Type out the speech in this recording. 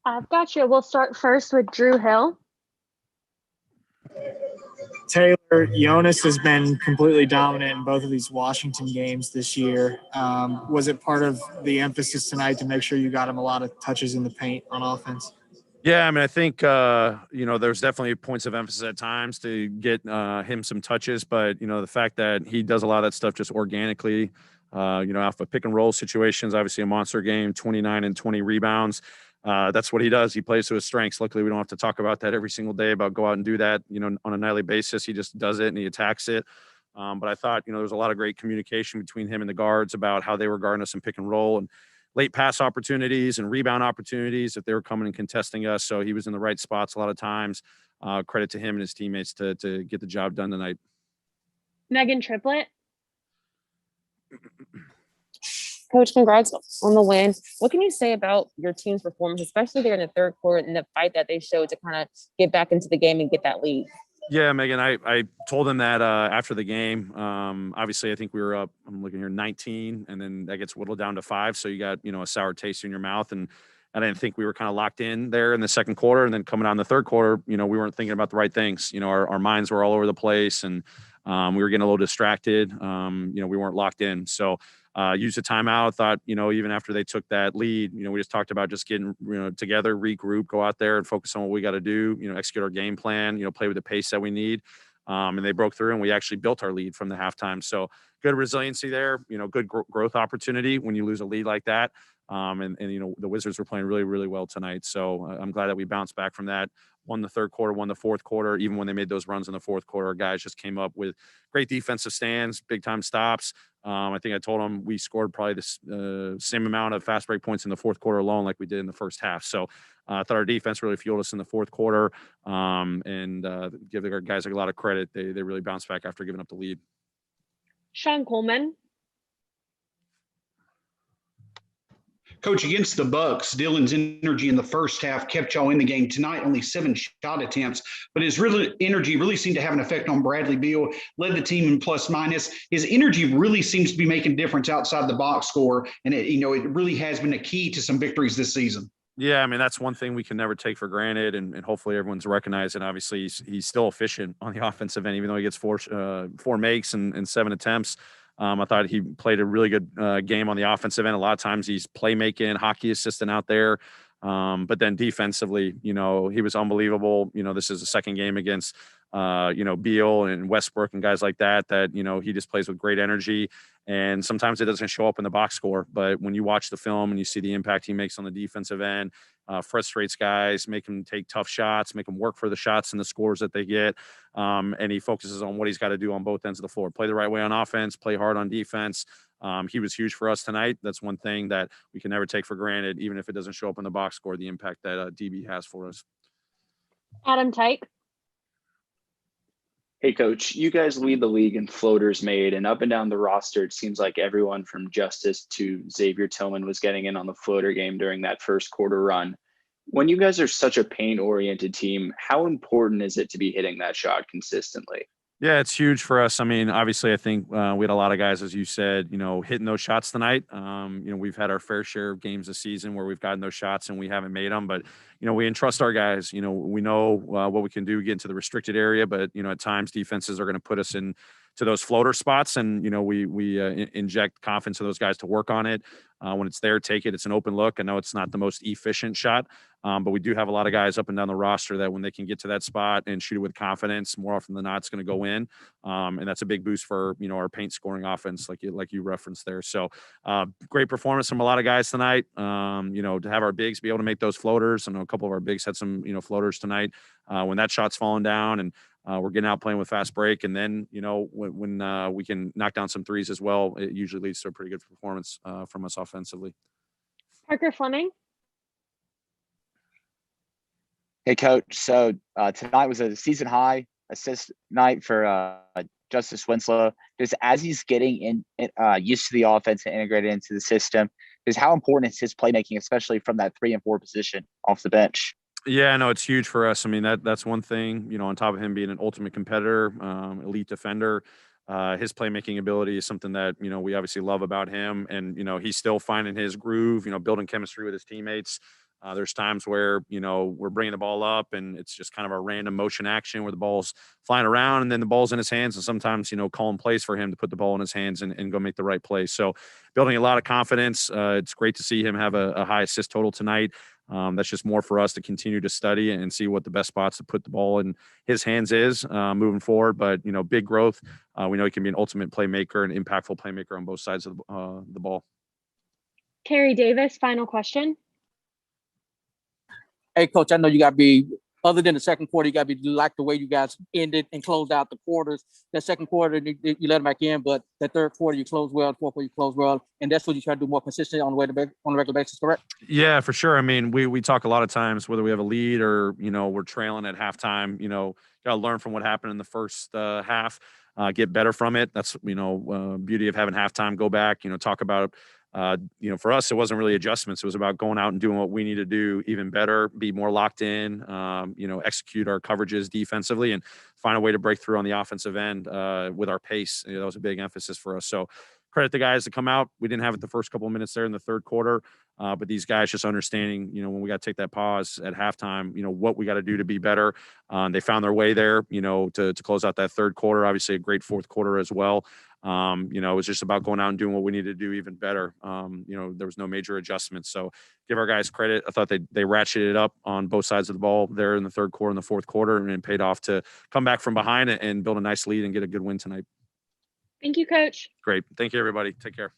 I've got you. We'll start first with Drew Hill. Taylor, Jonas has been completely dominant in both of these Washington games this year. Was it part of the emphasis tonight to make sure you got him a lot of touches in the paint on offense? Yeah, I mean, I think, there's definitely points of emphasis at times to get him some touches, but, the fact that he does a lot of that stuff just organically, off of pick and roll situations, obviously a monster game, 29 and 20 rebounds. That's what he does. He plays to his strengths. Luckily, we don't have to talk about that every single day about go out and do that, on a nightly basis. He just does it and he attacks it. But I thought, there was a lot of great communication between him and the guards about how they were guarding us in pick and roll and late pass opportunities and rebound opportunities if they were coming and contesting us. So he was in the right spots a lot of times. Credit to him and his teammates to get the job done tonight. Megan Triplett. Coach, congrats on the win. What can you say about your team's performance, especially there in the third quarter and the fight that they showed to kind of get back into the game and get that lead? Yeah, Megan, I told them that after the game. Obviously, I think we were up, I'm looking here, 19, and then that gets whittled down to 5. So you got, a sour taste in your mouth. And I didn't think we were kind of locked in there in the second quarter. And then coming on the third quarter, we weren't thinking about the right things. Our minds were all over the place and we were getting a little distracted. We weren't locked in. So used a timeout. Thought, even after they took that lead, we just talked about just getting, together, regroup, go out there and focus on what we got to do, execute our game plan, play with the pace that we need. And they broke through and we actually built our lead from the halftime. So good resiliency there, good growth opportunity when you lose a lead like that. And the Wizards were playing really, really well tonight. So I'm glad that we bounced back from that. Won the third quarter, won the fourth quarter. Even when they made those runs in the fourth quarter, our guys just came up with great defensive stands, big time stops. I think I told them we scored probably the same amount of fast break points in the fourth quarter alone like we did in the first half. So I thought our defense really fueled us in the fourth quarter and give our guys a lot of credit. They really bounced back after giving up the lead. Sean Coleman. Coach, against the Bucks, Dylan's energy in the first half kept y'all in the game. Tonight, only 7 shot attempts, but his energy really seemed to have an effect on Bradley Beal, led the team in plus minus. His energy really seems to be making a difference outside the box score, and it really has been a key to some victories this season. Yeah, I mean, that's one thing we can never take for granted, and hopefully everyone's recognizing. Obviously, he's still efficient on the offensive end, even though he gets four makes and 7 attempts. I thought he played a really good game on the offensive end. A lot of times he's playmaking, hockey assistant out there. But then defensively, he was unbelievable. This is the second game against, Beal and Westbrook and guys like that, he just plays with great energy. And sometimes it doesn't show up in the box score. But when you watch the film and you see the impact he makes on the defensive end, frustrates guys, make them take tough shots, make them work for the shots and the scores that they get. And he focuses on what he's got to do on both ends of the floor. Play the right way on offense, play hard on defense. He was huge for us tonight. That's one thing that we can never take for granted, even if it doesn't show up in the box score, the impact that DB has for us. Adam Tyke. Hey, Coach, you guys lead the league in floaters made, and up and down the roster, it seems like everyone from Justice to Xavier Tillman was getting in on the floater game during that first quarter run. When you guys are such a paint-oriented team, how important is it to be hitting that shot consistently? Yeah, it's huge for us. I mean, obviously, I think we had a lot of guys, as you said, hitting those shots tonight. We've had our fair share of games this season where we've gotten those shots and we haven't made them. But, we entrust our guys. We know what we can do, get into the restricted area. But, at times defenses are going to put us in to those floater spots. And, we inject confidence in those guys to work on it. When it's there, take it. It's an open look. I know it's not the most efficient shot, but we do have a lot of guys up and down the roster that when they can get to that spot and shoot it with confidence, more often than not, it's going to go in. And that's a big boost for, our paint scoring offense, like you referenced there. So great performance from a lot of guys tonight. To have our bigs be able to make those floaters. I know a couple of our bigs had some, floaters tonight when that shot's falling down and we're getting out playing with fast break. And then, when we can knock down some threes as well, it usually leads to a pretty good performance from us offensively. Parker Fleming. Hey, Coach. So tonight was a season high assist night for Justice Winslow. Just as he's getting used to the offense and integrated into the system, just how important is his playmaking, especially from that 3 and 4 position off the bench? Yeah, no, it's huge for us. I mean, that's one thing, on top of him being an ultimate competitor, elite defender, his playmaking ability is something that, we obviously love about him. And, he's still finding his groove, building chemistry with his teammates. There's times where, we're bringing the ball up and it's just kind of a random motion action where the ball's flying around and then the ball's in his hands. And sometimes, calling plays for him to put the ball in his hands and go make the right play. So building a lot of confidence. It's great to see him have a high assist total tonight. That's just more for us to continue to study and see what the best spots to put the ball in his hands is moving forward. But, big growth. We know he can be an ultimate playmaker, an impactful playmaker on both sides of the ball. Carrie Davis, final question. Hey, Coach, I know you got to be, other than the second quarter, you got to be like the way you guys ended and closed out the quarters. That second quarter, you let them back in, but that third quarter, you closed well. Fourth quarter, you closed well. And that's what you try to do more consistently on a regular basis, correct? Yeah, for sure. I mean, we talk a lot of times, whether we have a lead or, we're trailing at halftime, got to learn from what happened in the first half, get better from it. That's, beauty of having halftime, go back, talk about for us, it wasn't really adjustments. It was about going out and doing what we need to do even better, be more locked in, execute our coverages defensively and find a way to break through on the offensive end with our pace. That was a big emphasis for us. So credit the guys that come out. We didn't have it the first couple of minutes there in the third quarter, but these guys just understanding, when we got to take that pause at halftime, what we got to do to be better. They found their way there, to close out that third quarter. Obviously a great fourth quarter as well. It was just about going out and doing what we needed to do even better. There was no major adjustments. So give our guys credit. I thought they ratcheted it up on both sides of the ball there in the third quarter and the fourth quarter, and it paid off to come back from behind and build a nice lead and get a good win tonight. Thank you, Coach. Great. Thank you, everybody. Take care.